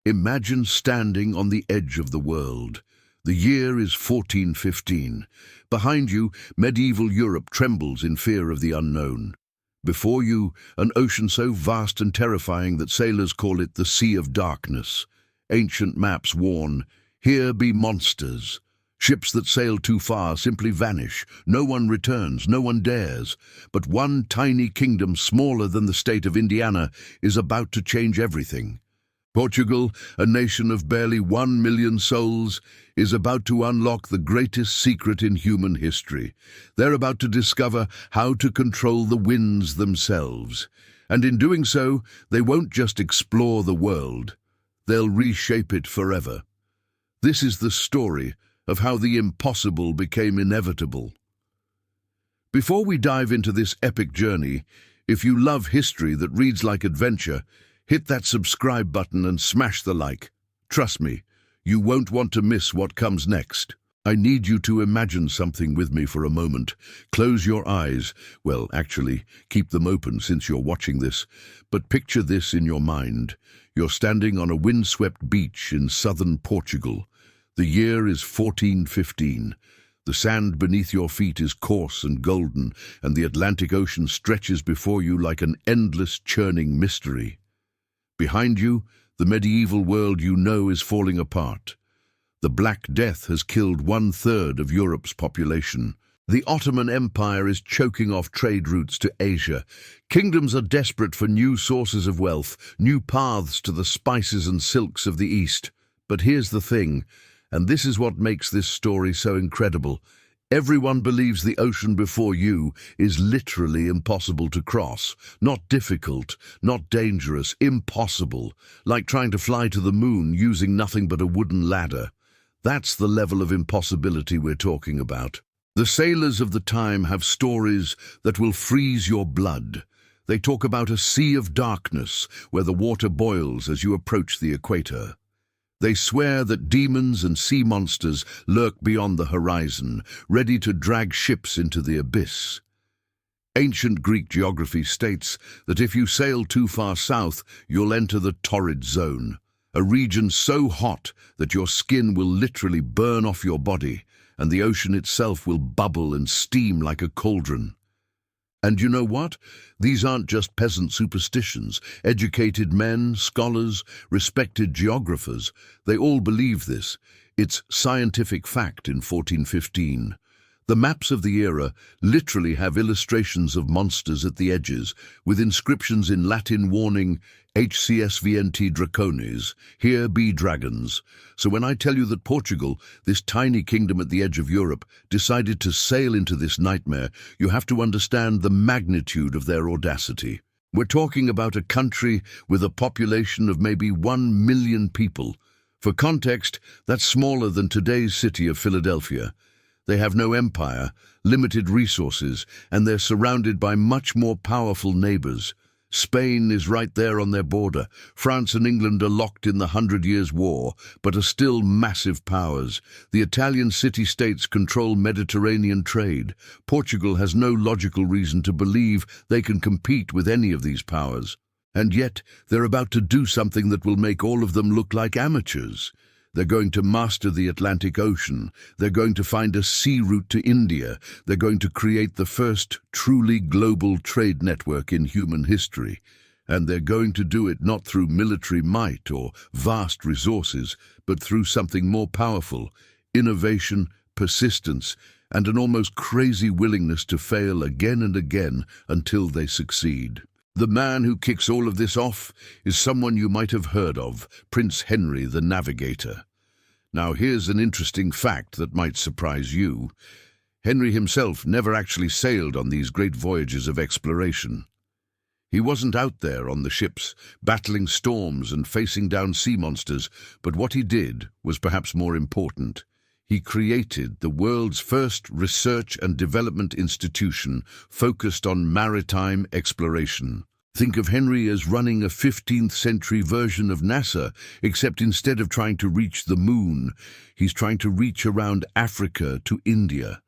Imagine standing on the edge of the world. The year is 1415. Behind you, medieval Europe trembles in fear of the unknown. Before you, an ocean so vast and terrifying that sailors call it the Sea of Darkness. Ancient maps warn, here be monsters. Ships that sail too far simply vanish. No one returns, no one dares. But one tiny kingdom smaller than the state of Indiana is about to change everything. Portugal, a nation of barely 1 million souls, is about to unlock the greatest secret in human history. They're about to discover how to control the winds themselves. And in doing so, they won't just explore the world. They'll reshape it forever. This is the story of how the impossible became inevitable. Before we dive into this epic journey, if you love history that reads like adventure, hit that subscribe button and smash the like. Trust me, you won't want to miss what comes next. I need you to imagine something with me for a moment. Close your eyes. Well, actually, keep them open since you're watching this. But picture this in your mind. You're standing on a windswept beach in southern Portugal. The year is 1415. The sand beneath your feet is coarse and golden, and the Atlantic Ocean stretches before you like an endless churning mystery. Behind you, the medieval world you know is falling apart. The Black Death has killed 1/3 of Europe's population. The Ottoman Empire is choking off trade routes to Asia. Kingdoms are desperate for new sources of wealth, new paths to the spices and silks of the East. But here's the thing, and this is what makes this story so incredible. Everyone believes the ocean before you is literally impossible to cross. Not difficult, not dangerous, impossible. Like trying to fly to the moon using nothing but a wooden ladder. That's the level of impossibility we're talking about. The sailors of the time have stories that will freeze your blood. They talk about a sea of darkness where the water boils as you approach the equator. They swear that demons and sea monsters lurk beyond the horizon, ready to drag ships into the abyss. Ancient Greek geography states that if you sail too far south, you'll enter the torrid zone, a region so hot that your skin will literally burn off your body, and the ocean itself will bubble and steam like a cauldron. And you know what? These aren't just peasant superstitions. Educated men, scholars, respected geographers, they all believe this. It's scientific fact in 1415. The maps of the era literally have illustrations of monsters at the edges, with inscriptions in Latin warning, HCSVNT Dracones, here be dragons. So when I tell you that Portugal, this tiny kingdom at the edge of Europe, decided to sail into this nightmare, you have to understand the magnitude of their audacity. We're talking about a country with a population of maybe 1 million people. For context, that's smaller than today's city of Philadelphia. They have no empire, limited resources, and they're surrounded by much more powerful neighbors. Spain is right there on their border. France and England are locked in the 100 Years' War, but are still massive powers. The Italian city-states control Mediterranean trade. Portugal has no logical reason to believe they can compete with any of these powers. And yet, they're about to do something that will make all of them look like amateurs. They're going to master the Atlantic Ocean. They're going to find a sea route to India. They're going to create the first truly global trade network in human history. And they're going to do it not through military might or vast resources, but through something more powerful: innovation, persistence, and an almost crazy willingness to fail again and again until they succeed. The man who kicks all of this off is someone you might have heard of, Prince Henry the Navigator. Now here's an interesting fact that might surprise you. Henry himself never actually sailed on these great voyages of exploration. He wasn't out there on the ships, battling storms and facing down sea monsters, but what he did was perhaps more important. He created the world's first research and development institution focused on maritime exploration. Think of Henry as running a 15th century version of NASA, except instead of trying to reach the moon, he's trying to reach around Africa to India.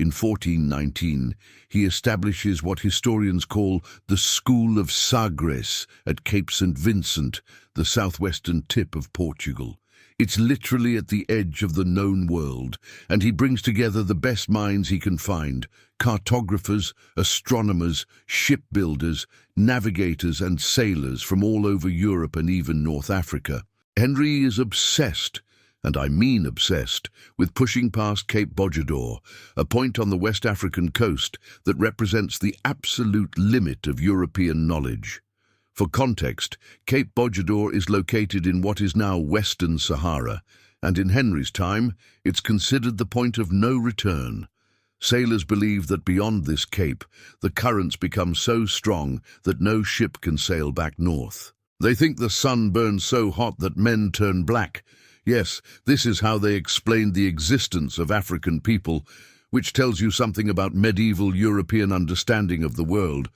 In 1419, he establishes what historians call the School of Sagres at Cape St. Vincent, the southwestern tip of Portugal. It's literally at the edge of the known world, and he brings together the best minds he can find: cartographers, astronomers, shipbuilders, navigators and sailors from all over Europe and even North Africa. Henry is obsessed, and I mean obsessed, with pushing past Cape Bojador, a point on the West African coast that represents the absolute limit of European knowledge. For context, Cape Bojador is located in what is now Western Sahara, and in Henry's time, it's considered the point of no return. Sailors believe that beyond this cape, the currents become so strong that no ship can sail back north. They think the sun burns so hot that men turn black. Yes, this is how they explained the existence of African people, which tells you something about medieval European understanding of the world.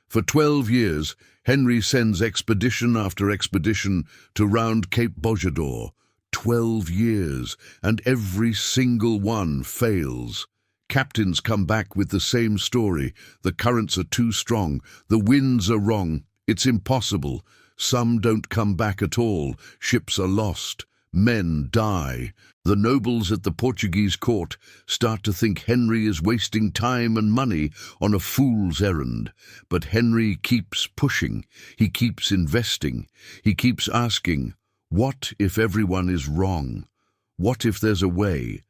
For 12 years, Henry sends expedition after expedition to round Cape Bojador. 12 years, and every single one fails. Captains come back with the same story: the currents are too strong, the winds are wrong, it's impossible. Some don't come back at all, ships are lost, men die. The nobles at the Portuguese court start to think Henry is wasting time and money on a fool's errand. But Henry keeps pushing, he keeps investing, he keeps asking, what if everyone is wrong? What if there's a way?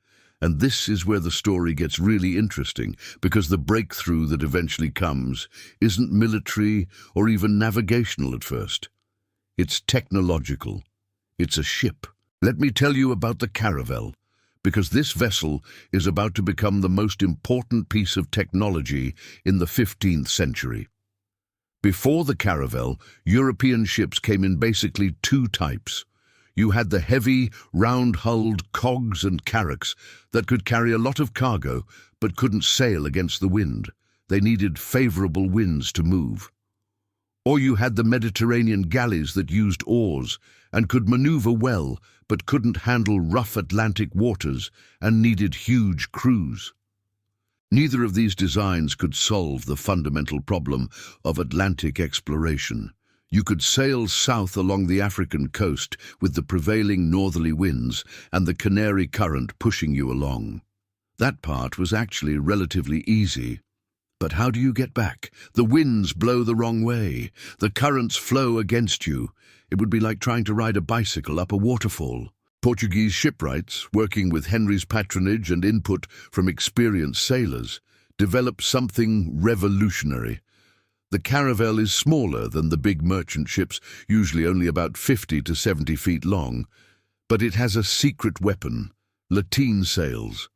And this is where the story gets really interesting, because the breakthrough that eventually comes isn't military or even navigational at first. It's technological. It's a ship. Let me tell you about the caravel, because this vessel is about to become the most important piece of technology in the 15th century. Before the caravel, European ships came in basically two types. You had the heavy, round-hulled cogs and carracks that could carry a lot of cargo but couldn't sail against the wind. They needed favorable winds to move. Or you had the Mediterranean galleys that used oars and could maneuver well but couldn't handle rough Atlantic waters and needed huge crews. Neither of these designs could solve the fundamental problem of Atlantic exploration. You could sail south along the African coast with the prevailing northerly winds and the Canary Current pushing you along. That part was actually relatively easy. But how do you get back? The winds blow the wrong way. The currents flow against you. It would be like trying to ride a bicycle up a waterfall. Portuguese shipwrights, working with Henry's patronage and input from experienced sailors, developed something revolutionary. The caravel is smaller than the big merchant ships, usually only about 50 to 70 feet long, but it has a secret weapon: lateen sails.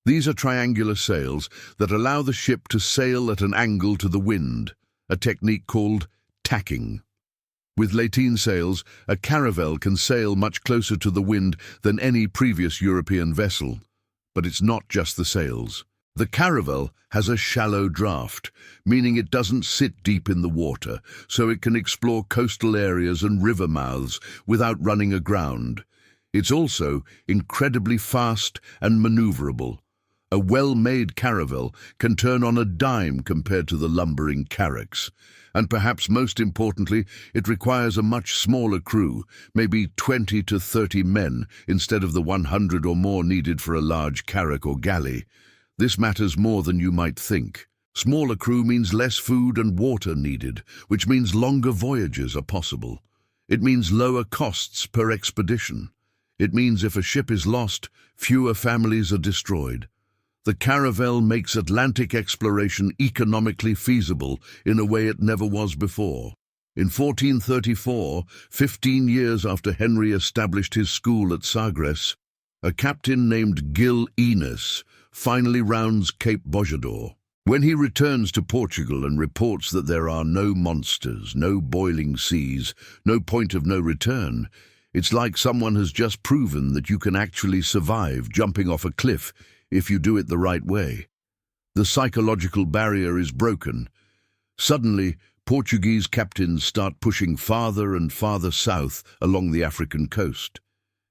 These are triangular sails that allow the ship to sail at an angle to the wind, a technique called tacking. With lateen sails, a caravel can sail much closer to the wind than any previous European vessel. But it's not just the sails. The caravel has a shallow draft, meaning it doesn't sit deep in the water, so it can explore coastal areas and river mouths without running aground. It's also incredibly fast and maneuverable. A well-made caravel can turn on a dime compared to the lumbering carracks. And perhaps most importantly, it requires a much smaller crew, maybe 20 to 30 men, instead of the 100 or more needed for a large carrack or galley. This matters more than you might think. Smaller crew means less food and water needed, which means longer voyages are possible. It means lower costs per expedition. It means if a ship is lost, fewer families are destroyed. The caravel makes Atlantic exploration economically feasible in a way it never was before. In 1434, 15 years after Henry established his school at Sagres, a captain named Gil Enos finally rounds Cape Bojador. When he returns to Portugal and reports that there are no monsters, no boiling seas, no point of no return, it's like someone has just proven that you can actually survive jumping off a cliff if you do it the right way. The psychological barrier is broken. Suddenly, Portuguese captains start pushing farther and farther south along the African coast,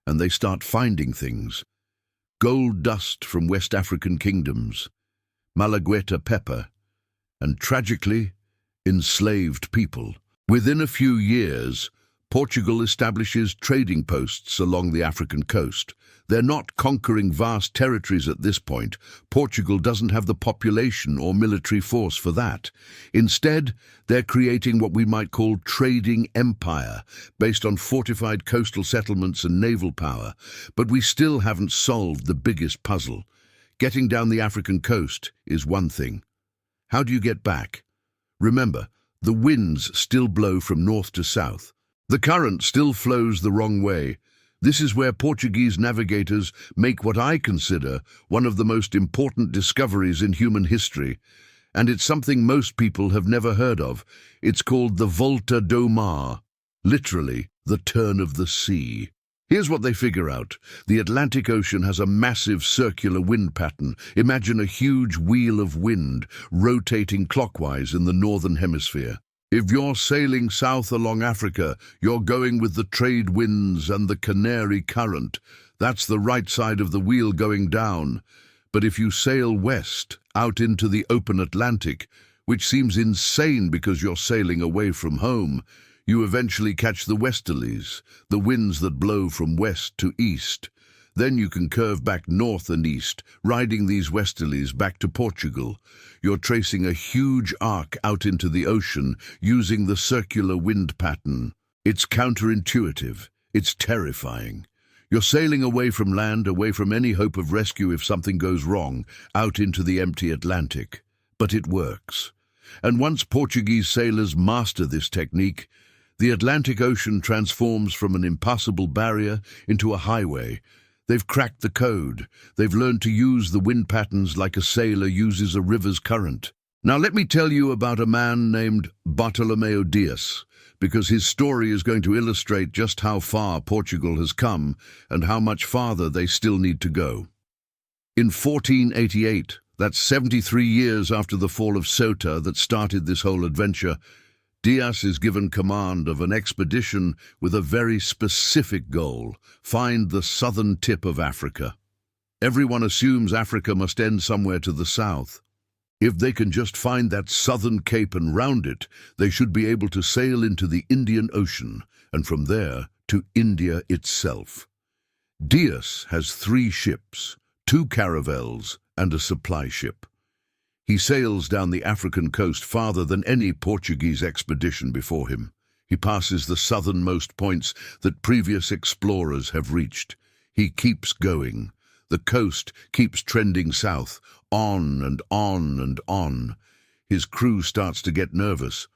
and they start finding things. Gold dust from West African kingdoms, Malagueta pepper, and tragically, enslaved people. Within a few years, Portugal establishes trading posts along the African coast. They're not conquering vast territories at this point. Portugal doesn't have the population or military force for that. Instead, they're creating what we might call trading empire, based on fortified coastal settlements and naval power. But we still haven't solved the biggest puzzle. Getting down the African coast is one thing. How do you get back? Remember, the winds still blow from north to south. The current still flows the wrong way. This is where Portuguese navigators make what I consider one of the most important discoveries in human history, and it's something most people have never heard of. It's called the Volta do Mar, literally, the turn of the sea. Here's what they figure out. The Atlantic Ocean has a massive circular wind pattern. Imagine a huge wheel of wind rotating clockwise in the northern hemisphere. If you're sailing south along Africa, you're going with the trade winds and the Canary Current. That's the right side of the wheel going down. But if you sail west, out into the open Atlantic, which seems insane because you're sailing away from home, you eventually catch the westerlies, the winds that blow from west to east. Then you can curve back north and east, riding these westerlies back to Portugal. You're tracing a huge arc out into the ocean using the circular wind pattern. It's counterintuitive. It's terrifying. You're sailing away from land, away from any hope of rescue if something goes wrong, out into the empty Atlantic. But it works. And once Portuguese sailors master this technique, the Atlantic Ocean transforms from an impassable barrier into a highway. They've cracked the code. They've learned to use the wind patterns like a sailor uses a river's current. Now let me tell you about a man named Bartolomeu Dias, because his story is going to illustrate just how far Portugal has come and how much farther they still need to go. In 1488, that's 73 years after the fall of Ceuta that started this whole adventure, Dias is given command of an expedition with a very specific goal: find the southern tip of Africa. Everyone assumes Africa must end somewhere to the south. If they can just find that southern cape and round it, they should be able to sail into the Indian Ocean, and from there to India itself. Dias has 3 ships, 2 caravels, and a supply ship. He sails down the African coast farther than any Portuguese expedition before him. He passes the southernmost points that previous explorers have reached. He keeps going. The coast keeps trending south, on and on and on. His crew starts to get nervous.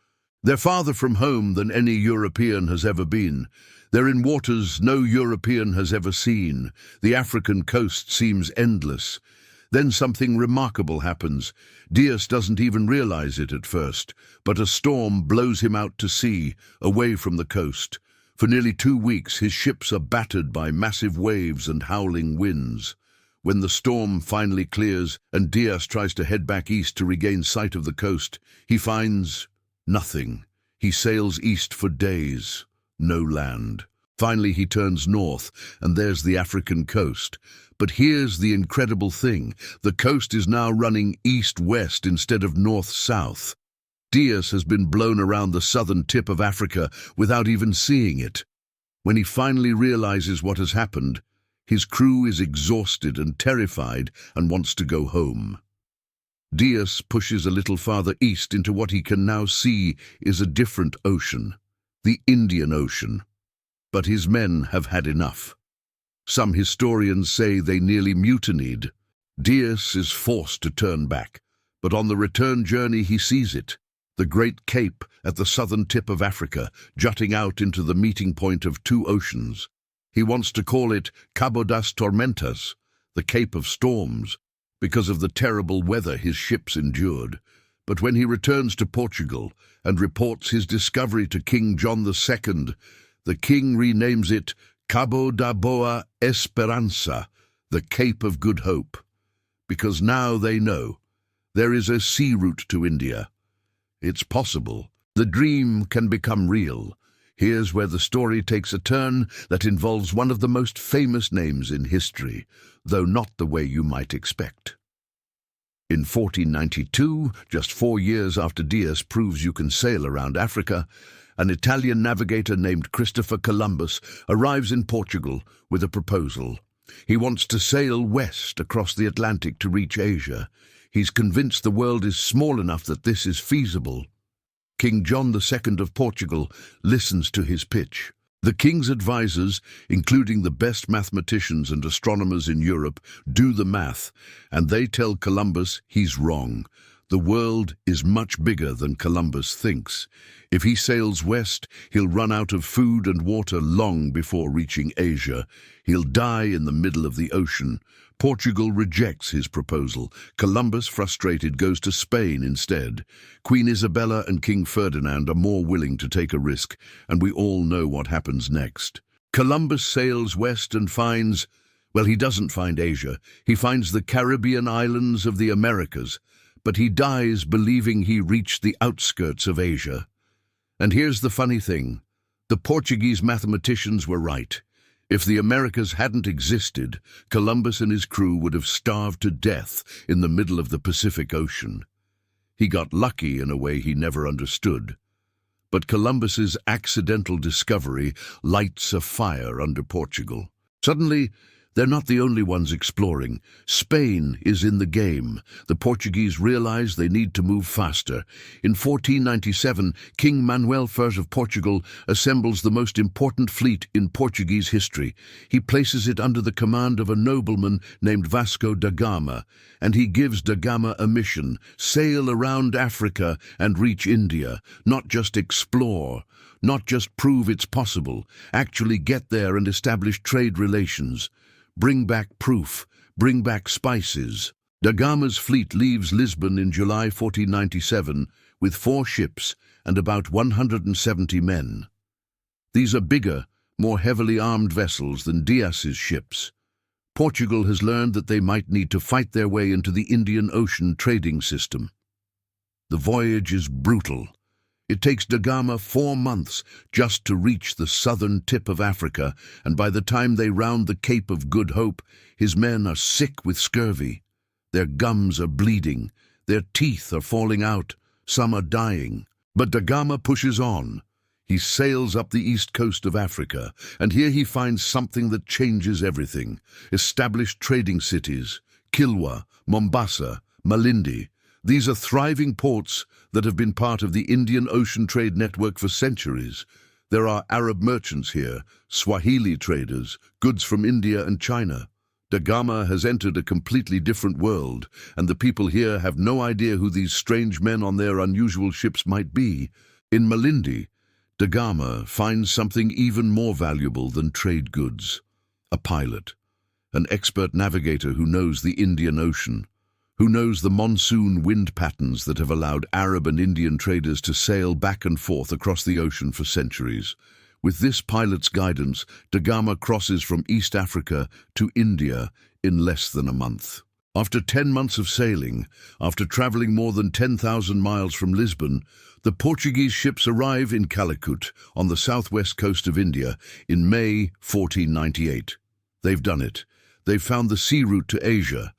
They're farther from home than any European has ever been. They're in waters no European has ever seen. The African coast seems endless. Then something remarkable happens. Dias doesn't even realize it at first, but a storm blows him out to sea, away from the coast. For nearly 2 weeks, his ships are battered by massive waves and howling winds. When the storm finally clears and Dias tries to head back east to regain sight of the coast, he finds nothing. He sails east for days. No land. Finally, he turns north, and there's the African coast. But here's the incredible thing. The coast is now running east-west instead of north-south. Dias has been blown around the southern tip of Africa without even seeing it. When he finally realizes what has happened, his crew is exhausted and terrified and wants to go home. Dias pushes a little farther east into what he can now see is a different ocean, the Indian Ocean. But his men have had enough. Some historians say they nearly mutinied. Dias is forced to turn back, but on the return journey he sees it, the Great Cape at the southern tip of Africa, jutting out into the meeting point of 2 oceans. He wants to call it Cabo das Tormentas, the Cape of Storms, because of the terrible weather his ships endured. But when he returns to Portugal and reports his discovery to King John II, the king renames it Cabo da Boa Esperança, the Cape of Good Hope, because now they know there is a sea route to India. It's possible. The dream can become real. Here's where the story takes a turn that involves one of the most famous names in history, though not the way you might expect. In 1492, just 4 years after Diaz proves you can sail around Africa, an Italian navigator named Christopher Columbus arrives in Portugal with a proposal. He wants to sail west across the Atlantic to reach Asia. He's convinced the world is small enough that this is feasible. King John II of Portugal listens to his pitch. The king's advisors, including the best mathematicians and astronomers in Europe, do the math, and they tell Columbus he's wrong. The world is much bigger than Columbus thinks. If he sails west, he'll run out of food and water long before reaching Asia. He'll die in the middle of the ocean. Portugal rejects his proposal. Columbus, frustrated, goes to Spain instead. Queen Isabella and King Ferdinand are more willing to take a risk, and we all know what happens next. Columbus sails west and finds, well, he doesn't find Asia. He finds the Caribbean islands of the Americas, but he dies believing he reached the outskirts of Asia. And here's the funny thing. The Portuguese mathematicians were right. If the Americas hadn't existed, Columbus and his crew would have starved to death in the middle of the Pacific Ocean. He got lucky in a way he never understood. But Columbus's accidental discovery lights a fire under Portugal. Suddenly, they're not the only ones exploring. Spain is in the game. The Portuguese realize they need to move faster. In 1497, King Manuel I of Portugal assembles the most important fleet in Portuguese history. He places it under the command of a nobleman named Vasco da Gama, and he gives da Gama a mission: sail around Africa and reach India, not just explore. Not just prove it's possible, actually get there and establish trade relations. Bring back proof, bring back spices. Da Gama's fleet leaves Lisbon in July 1497 with 4 ships and about 170 men. These are bigger, more heavily armed vessels than Diaz's ships. Portugal has learned that they might need to fight their way into the Indian Ocean trading system. The voyage is brutal. It takes da Gama 4 months just to reach the southern tip of Africa, and by the time they round the Cape of Good Hope, his men are sick with scurvy. Their gums are bleeding, their teeth are falling out, some are dying. But da Gama pushes on. He sails up the east coast of Africa, and here he finds something that changes everything. Established trading cities: Kilwa, Mombasa, Malindi. These are thriving ports that have been part of the Indian Ocean trade network for centuries. There are Arab merchants here, Swahili traders, goods from India and China. Da Gama has entered a completely different world, and the people here have no idea who these strange men on their unusual ships might be. In Malindi, da Gama finds something even more valuable than trade goods: a pilot, an expert navigator who knows the Indian Ocean, who knows the monsoon wind patterns that have allowed Arab and Indian traders to sail back and forth across the ocean for centuries. With this pilot's guidance, da Gama crosses from East Africa to India in less than a month. After 10 months of sailing, after traveling more than 10,000 miles from Lisbon, the Portuguese ships arrive in Calicut, on the southwest coast of India, in May 1498. They've done it. They've found the sea route to Asia.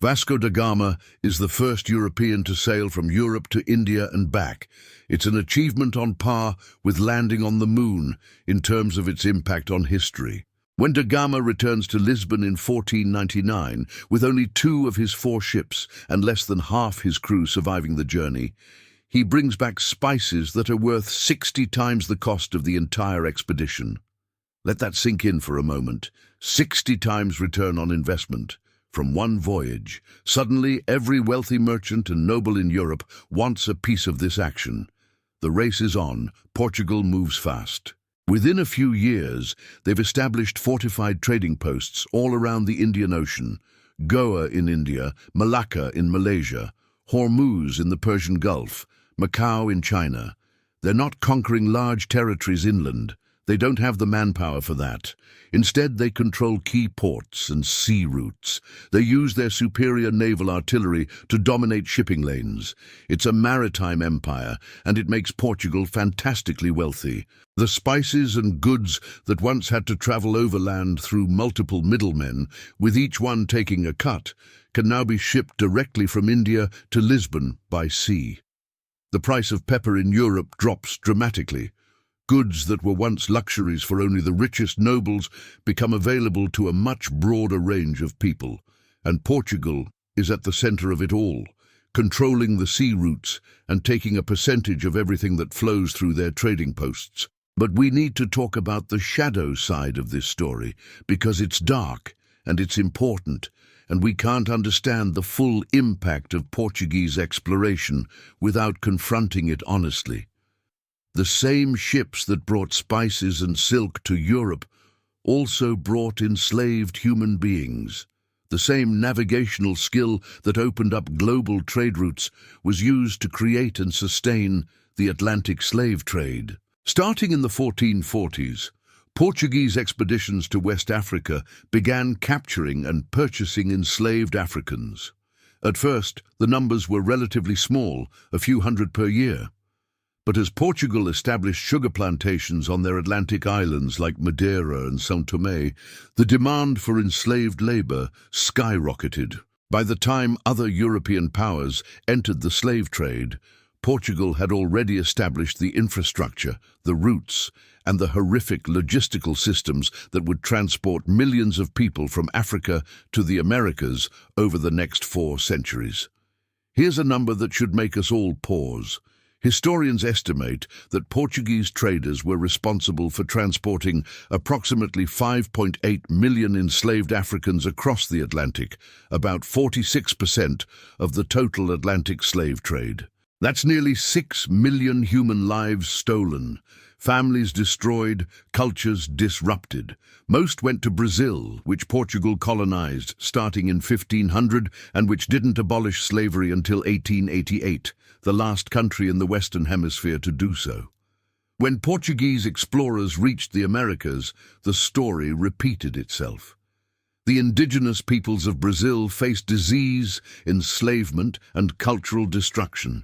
Vasco da Gama is the first European to sail from Europe to India and back. It's an achievement on par with landing on the moon in terms of its impact on history. When da Gama returns to Lisbon in 1499, with only 2 of his 4 ships and less than half his crew surviving the journey, he brings back spices that are worth 60 times the cost of the entire expedition. Let that sink in for a moment. 60 times return on investment. From one voyage, suddenly every wealthy merchant and noble in Europe wants a piece of this action. The race is on. Portugal moves fast. Within a few years, they've established fortified trading posts all around the Indian Ocean: Goa in India, Malacca in Malaysia, Hormuz in the Persian Gulf, Macau in China. They're not conquering large territories inland. They don't have the manpower for that. Instead, they control key ports and sea routes. They use their superior naval artillery to dominate shipping lanes. It's a maritime empire, and it makes Portugal fantastically wealthy. The spices and goods that once had to travel overland through multiple middlemen, with each one taking a cut, can now be shipped directly from India to Lisbon by sea. The price of pepper in Europe drops dramatically. Goods that were once luxuries for only the richest nobles become available to a much broader range of people. And Portugal is at the center of it all, controlling the sea routes and taking a percentage of everything that flows through their trading posts. But we need to talk about the shadow side of this story, because it's dark and it's important, and we can't understand the full impact of Portuguese exploration without confronting it honestly. The same ships that brought spices and silk to Europe also brought enslaved human beings. The same navigational skill that opened up global trade routes was used to create and sustain the Atlantic slave trade. Starting in the 1440s, Portuguese expeditions to West Africa began capturing and purchasing enslaved Africans. At first, the numbers were relatively small, a few hundred per year. But as Portugal established sugar plantations on their Atlantic islands like Madeira and São Tomé, the demand for enslaved labor skyrocketed. By the time other European powers entered the slave trade, Portugal had already established the infrastructure, the routes, and the horrific logistical systems that would transport millions of people from Africa to the Americas over the next 4 centuries. Here's a number that should make us all pause. Historians estimate that Portuguese traders were responsible for transporting approximately 5.8 million enslaved Africans across the Atlantic, about 46% of the total Atlantic slave trade. That's nearly 6 million human lives stolen, families destroyed, cultures disrupted. Most went to Brazil, which Portugal colonized starting in 1500 and which didn't abolish slavery until 1888, the last country in the Western Hemisphere to do so. When Portuguese explorers reached the Americas, the story repeated itself. The indigenous peoples of Brazil faced disease, enslavement, and cultural destruction.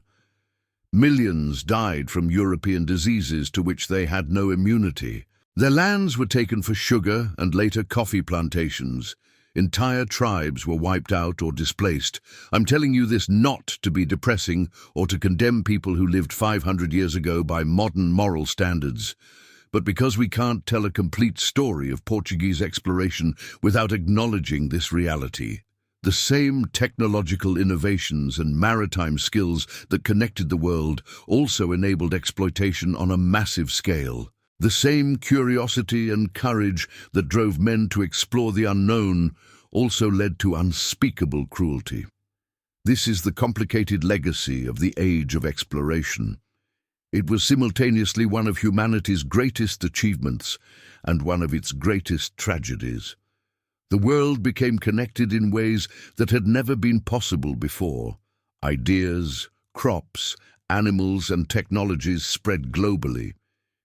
Millions died from European diseases to which they had no immunity. Their lands were taken for sugar and later coffee plantations. Entire tribes were wiped out or displaced. I'm telling you this not to be depressing or to condemn people who lived 500 years ago by modern moral standards, but because we can't tell a complete story of Portuguese exploration without acknowledging this reality. The same technological innovations and maritime skills that connected the world also enabled exploitation on a massive scale. The same curiosity and courage that drove men to explore the unknown also led to unspeakable cruelty. This is the complicated legacy of the age of exploration. It was simultaneously one of humanity's greatest achievements and one of its greatest tragedies. The world became connected in ways that had never been possible before. Ideas, crops, animals, and technologies spread globally.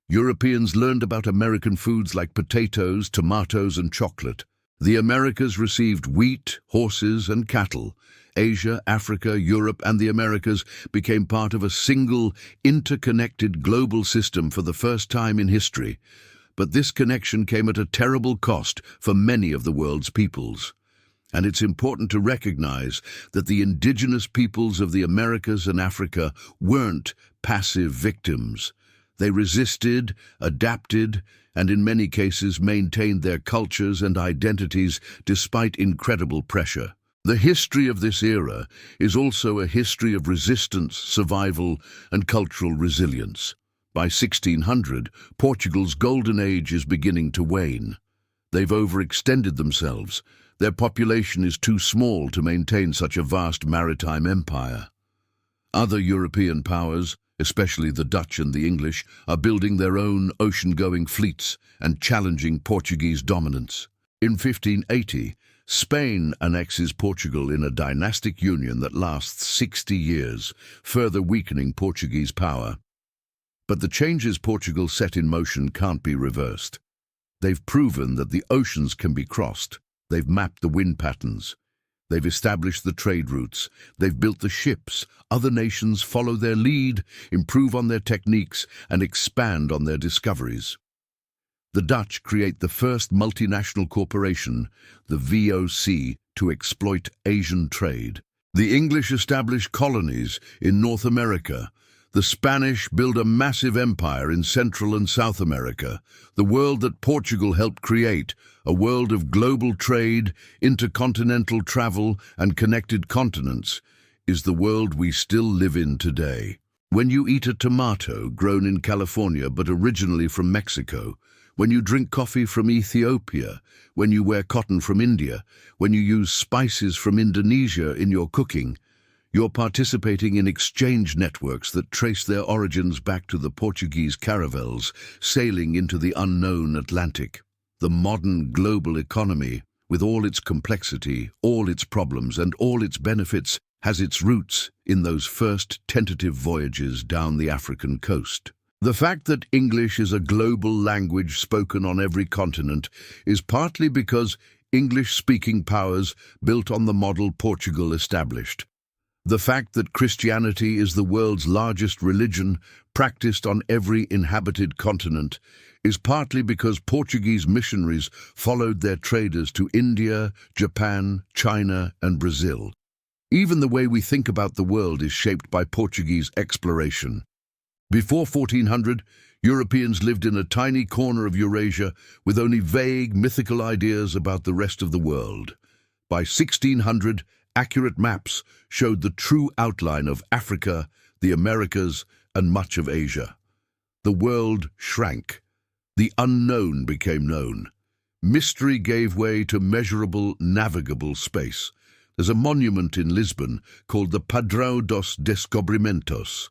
Europeans learned about American foods like potatoes, tomatoes, and chocolate. The Americas received wheat, horses, and cattle. Asia, Africa, Europe, and the Americas became part of a single, interconnected global system for the first time in history. But this connection came at a terrible cost for many of the world's peoples. And it's important to recognize that the indigenous peoples of the Americas and Africa weren't passive victims. They resisted, adapted, and in many cases maintained their cultures and identities despite incredible pressure. The history of this era is also a history of resistance, survival, and cultural resilience. By 1600, Portugal's golden age is beginning to wane. They've overextended themselves. Their population is too small to maintain such a vast maritime empire. Other European powers, especially the Dutch and the English, are building their own ocean-going fleets and challenging Portuguese dominance. In 1580, Spain annexes Portugal in a dynastic union that lasts 60 years, further weakening Portuguese power. But the changes Portugal set in motion can't be reversed. They've proven that the oceans can be crossed. They've mapped the wind patterns. They've established the trade routes. They've built the ships. Other nations follow their lead, improve on their techniques, and expand on their discoveries. The Dutch create the first multinational corporation, the VOC, to exploit Asian trade. The English establish colonies in North America. The Spanish build a massive empire in Central and South America. The world that Portugal helped create, a world of global trade, intercontinental travel, and connected continents, is the world we still live in today. When you eat a tomato grown in California but originally from Mexico, when you drink coffee from Ethiopia, when you wear cotton from India, when you use spices from Indonesia in your cooking, you're participating in exchange networks that trace their origins back to the Portuguese caravels sailing into the unknown Atlantic. The modern global economy, with all its complexity, all its problems, and all its benefits, has its roots in those first tentative voyages down the African coast. The fact that English is a global language spoken on every continent is partly because English-speaking powers built on the model Portugal established. The fact that Christianity is the world's largest religion, practiced on every inhabited continent, is partly because Portuguese missionaries followed their traders to India, Japan, China, and Brazil. Even the way we think about the world is shaped by Portuguese exploration. Before 1400, Europeans lived in a tiny corner of Eurasia with only vague, mythical ideas about the rest of the world. By 1600, accurate maps showed the true outline of Africa, the Americas, and much of Asia. The world shrank. The unknown became known. Mystery gave way to measurable, navigable space. There's a monument in Lisbon called the Padrão dos Descobrimentos,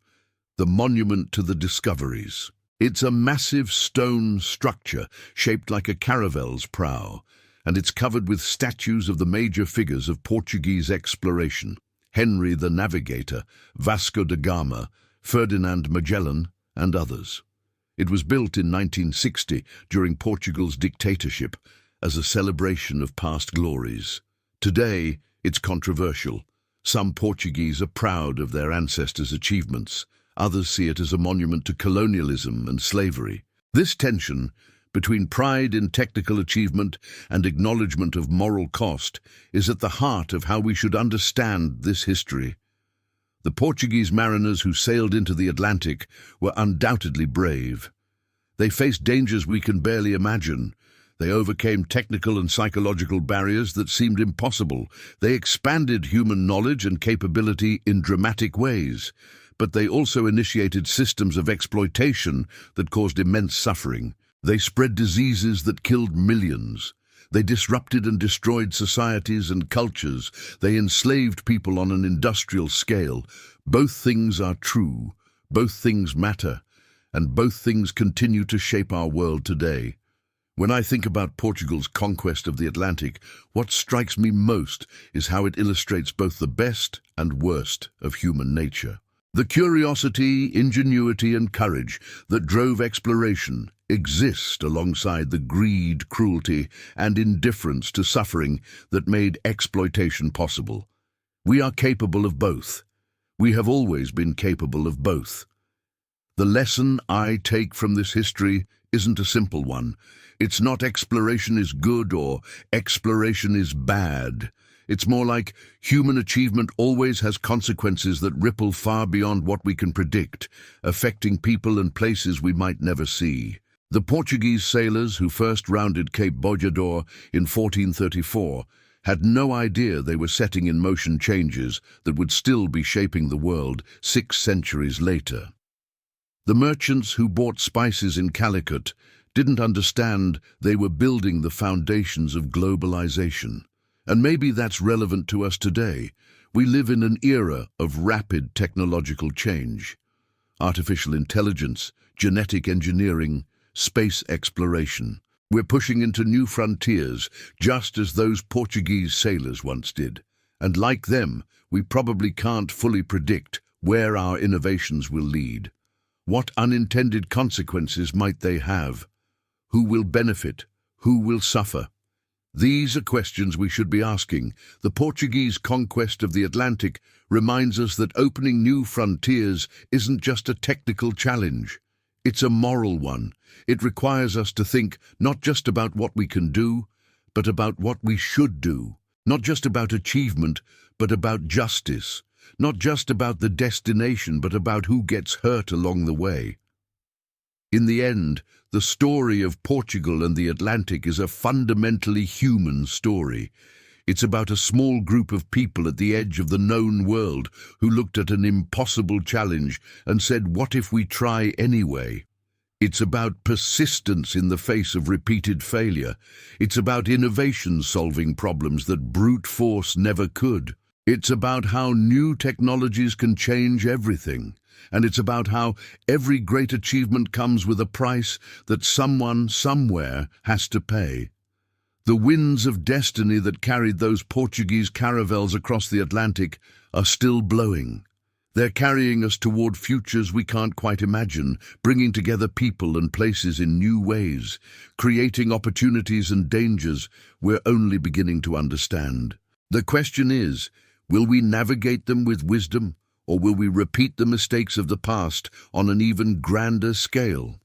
the Monument to the Discoveries. It's a massive stone structure shaped like a caravel's prow, and it's covered with statues of the major figures of Portuguese exploration: Henry the Navigator, Vasco da Gama, Ferdinand Magellan, and others. It was built in 1960 during Portugal's dictatorship as a celebration of past glories. Today, it's controversial. Some Portuguese are proud of their ancestors' achievements. Others see it as a monument to colonialism and slavery. This tension between pride in technical achievement and acknowledgement of moral cost is at the heart of how we should understand this history. The Portuguese mariners who sailed into the Atlantic were undoubtedly brave. They faced dangers we can barely imagine. They overcame technical and psychological barriers that seemed impossible. They expanded human knowledge and capability in dramatic ways, but they also initiated systems of exploitation that caused immense suffering. They spread diseases that killed millions. They disrupted and destroyed societies and cultures. They enslaved people on an industrial scale. Both things are true, both things matter, and both things continue to shape our world today. When I think about Portugal's conquest of the Atlantic, what strikes me most is how it illustrates both the best and worst of human nature. The curiosity, ingenuity, and courage that drove exploration exist alongside the greed, cruelty, and indifference to suffering that made exploitation possible. We are capable of both. We have always been capable of both. The lesson I take from this history isn't a simple one. It's not exploration is good or exploration is bad. It's more like human achievement always has consequences that ripple far beyond what we can predict, affecting people and places we might never see. The Portuguese sailors who first rounded Cape Bojador in 1434 had no idea they were setting in motion changes that would still be shaping the world 6 centuries later. The merchants who bought spices in Calicut didn't understand they were building the foundations of globalization. And maybe that's relevant to us today. We live in an era of rapid technological change. Artificial intelligence, genetic engineering, space exploration. We're pushing into new frontiers, just as those Portuguese sailors once did. And like them, we probably can't fully predict where our innovations will lead. What unintended consequences might they have? Who will benefit? Who will suffer? These are questions we should be asking. The Portuguese conquest of the Atlantic reminds us that opening new frontiers isn't just a technical challenge. It's a moral one. It requires us to think not just about what we can do, but about what we should do. Not just about achievement, but about justice. Not just about the destination, but about who gets hurt along the way. In the end, the story of Portugal and the Atlantic is a fundamentally human story. It's about a small group of people at the edge of the known world who looked at an impossible challenge and said, "What if we try anyway?" It's about persistence in the face of repeated failure. It's about innovation solving problems that brute force never could. It's about how new technologies can change everything. And it's about how every great achievement comes with a price that someone, somewhere, has to pay. The winds of destiny that carried those Portuguese caravels across the Atlantic are still blowing. They're carrying us toward futures we can't quite imagine, bringing together people and places in new ways, creating opportunities and dangers we're only beginning to understand. The question is, will we navigate them with wisdom, or will we repeat the mistakes of the past on an even grander scale?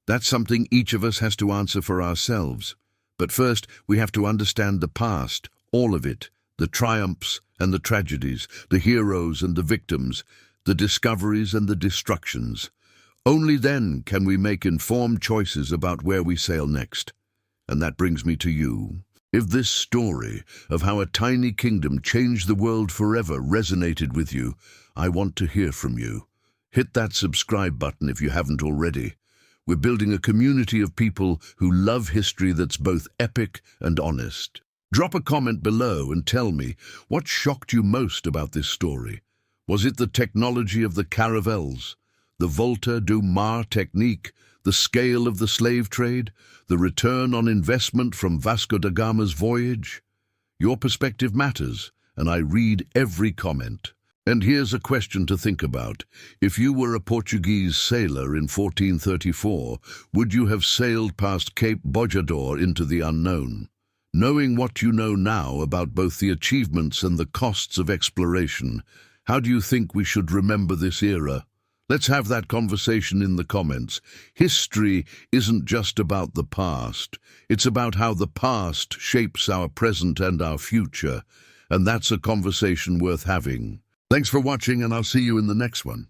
That's something each of us has to answer for ourselves. But first, we have to understand the past, all of it, the triumphs and the tragedies, the heroes and the victims, the discoveries and the destructions. Only then can we make informed choices about where we sail next. And that brings me to you. If this story of how a tiny kingdom changed the world forever resonated with you, I want to hear from you. Hit that subscribe button if you haven't already. We're building a community of people who love history that's both epic and honest. Drop a comment below and tell me, what shocked you most about this story? Was it the technology of the caravels, the Volta do Mar technique, the scale of the slave trade, the return on investment from Vasco da Gama's voyage? Your perspective matters, and I read every comment. And here's a question to think about. If you were a Portuguese sailor in 1434, would you have sailed past Cape Bojador into the unknown? Knowing what you know now about both the achievements and the costs of exploration, how do you think we should remember this era? Let's have that conversation in the comments. History isn't just about the past. It's about how the past shapes our present and our future. And that's a conversation worth having. Thanks for watching, and I'll see you in the next one.